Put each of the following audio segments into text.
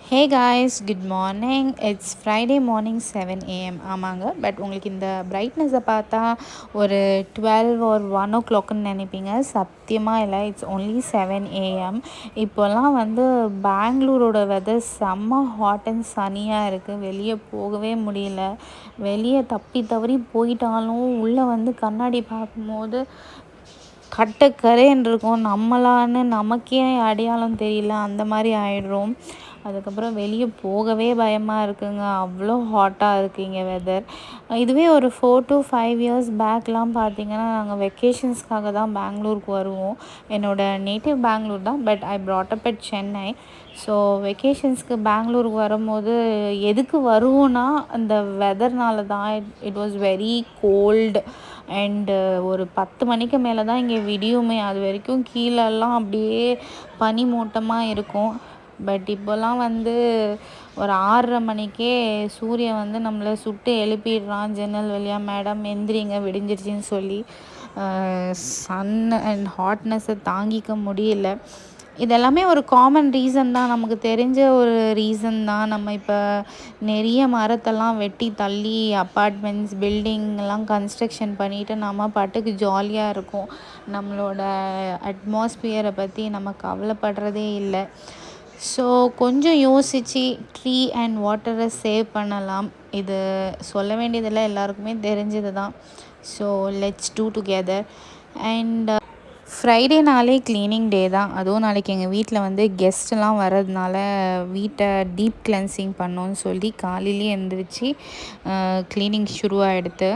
Hey guys, good morning. It's Friday morning 7 AM. ஆமாங்க, but உங்களுக்கு இந்த பிரைட்னஸை பார்த்தா ஒரு 12 ஒரு 1 o'clockன்னு நினைப்பீங்க. சத்தியமாக இல்லை, இட்ஸ் ஒன்லி 7 AM. இப்போல்லாம் வந்து பெங்களூரோட வெதர் செம்ம ஹாட் அண்ட் சனியாக இருக்குது. வெளியே போகவே முடியல. வெளியே தப்பி தவறி போயிட்டாலும் உள்ளே வந்து கண்ணாடி பார்க்கும்போது கட்டக்கரேன்னு இருக்கும். நம்மளான்னு நமக்கே அடையாளம் தெரியல, அந்த மாதிரி ஆயிடுறோம். அதுக்கப்புறம் வெளியே போகவே பயமாக இருக்குங்க. அவ்வளோ ஹாட்டாக இருக்குது இங்கே வெதர். இதுவே ஒரு 4 to 5 years பேக்லாம் பார்த்திங்கன்னா நாங்கள் வெக்கேஷன்ஸ்க்காக தான் பெங்களூருக்கு வருவோம். என்னோடய நேட்டிவ் பெங்களூர் தான், but I brought up at Chennai. So வெக்கேஷன்ஸ்க்கு பெங்களூருக்கு வரும்போது எதுக்கு வருவோன்னா அந்த வெதர்னால தான். It was very cold and ஒரு 10 மணிக்கு மேலே தான் இங்கே விடியுமே. அது வரைக்கும் கீழெல்லாம் அப்படியே பனி மூட்டமாக இருக்கும். பட் இப்போல்லாம் வந்து ஒரு 6:30 மணிக்கே சூரியன் வந்து நம்மளை சுட்டு எழுப்பிடுறான் ஜன்னல் வழியாக. மேடம் எந்திரிங்க, விடிஞ்சிருச்சின்னு சொல்லி. சன் அண்ட் ஹாட்னஸை தாங்கிக்க முடியல. இதெல்லாமே ஒரு காமன் ரீசன் தான், நமக்கு தெரிஞ்ச ஒரு ரீசன் தான். நம்ம இப்போ நிறைய மரத்தெல்லாம் வெட்டி தள்ளி அப்பார்ட்மெண்ட்ஸ் பில்டிங்லாம் கன்ஸ்ட்ரக்ஷன் பண்ணிவிட்டு நம்ம பாட்டுக்கு ஜாலியாக இருக்கும். நம்மளோட அட்மாஸ்பியரை பற்றி நம்ம கவலைப்படுறதே இல்லை. ஸோ கொஞ்சம் யோசித்து ட்ரீ அண்ட் வாட்டரை சேவ் பண்ணலாம். இது சொல்ல வேண்டியதில்லை, எல்லாருக்குமே தெரிஞ்சது தான். So let's do together. And ஃப்ரைடேனாலே க்ளீனிங் டே தான். அதுவும் நாளைக்கு எங்கள் வீட்டில் வந்து கெஸ்ட்லாம் வர்றதுனால வீட்டை டீப் கிளென்சிங் பண்ணோன்னு சொல்லி காலையிலே எழுந்திரிச்சு க்ளீனிங் ஷுருவாகிடுது.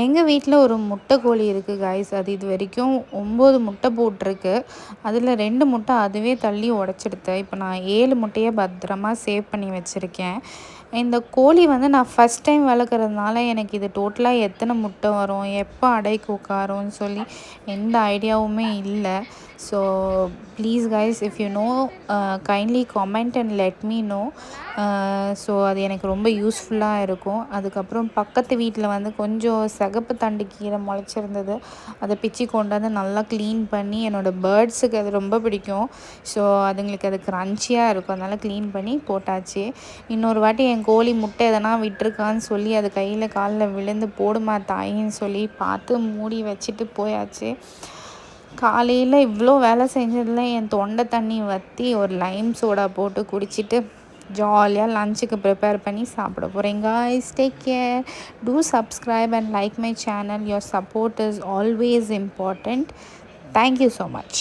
எங்கள் வீட்டில் ஒரு முட்டை கோழி இருக்குது காய்ஸ். அது இது வரைக்கும் 9 முட்டை போட்டிருக்கு. அதில் 2 முட்டை அதுவே தள்ளி உடச்சிடுது. இப்போ நான் 7 முட்டையை பத்திரமா சேவ் பண்ணி வச்சுருக்கேன். இந்த கோழி வந்து நான் ஃபஸ்ட் டைம் வளர்க்குறதுனால எனக்கு இது டோட்டலாக எத்தனை முட்டை வரும், எப்போ அடைக்கு உட்காரும்னு சொல்லி எந்த ஐடியாவுமே இல்லை. So please guys, if you know kindly comment and let me know. So அது எனக்கு ரொம்ப யூஸ்ஃபுல்லாக இருக்கும். அதுக்கப்புறம் பக்கத்து வீட்டில் வந்து கொஞ்சம் சிகப்பு தண்டு கீரை முளைச்சிருந்தது. அதை பிச்சு கொண்டு வந்து நல்லா க்ளீன் பண்ணி, என்னோடய பேர்ட்ஸுக்கு அது ரொம்ப பிடிக்கும். ஸோ அதுங்களுக்கு அது க்ரன்ச்சியாக இருக்கும், அதனால் க்ளீன் பண்ணி போட்டாச்சு. இன்னொரு வாட்டி என் கோழி முட்டை எதனா விட்டுருக்கான்னு சொல்லி அது கையில் காலில் விழுந்து போடுமா தாயின்னு சொல்லி பார்த்து மூடி வச்சுட்டு போயாச்சு. காலையில் இவ்வளோ வேலை செஞ்சதில் என் தொண்டை தண்ணி வற்றி ஒரு லைம் சோடா போட்டு குடிச்சிட்டு ஜாலியாக லஞ்சுக்கு ப்ரிப்பேர் பண்ணி சாப்பிட போகிறேன். guys, take care. Do subscribe and like my channel. Your support is always important. Thank you so much.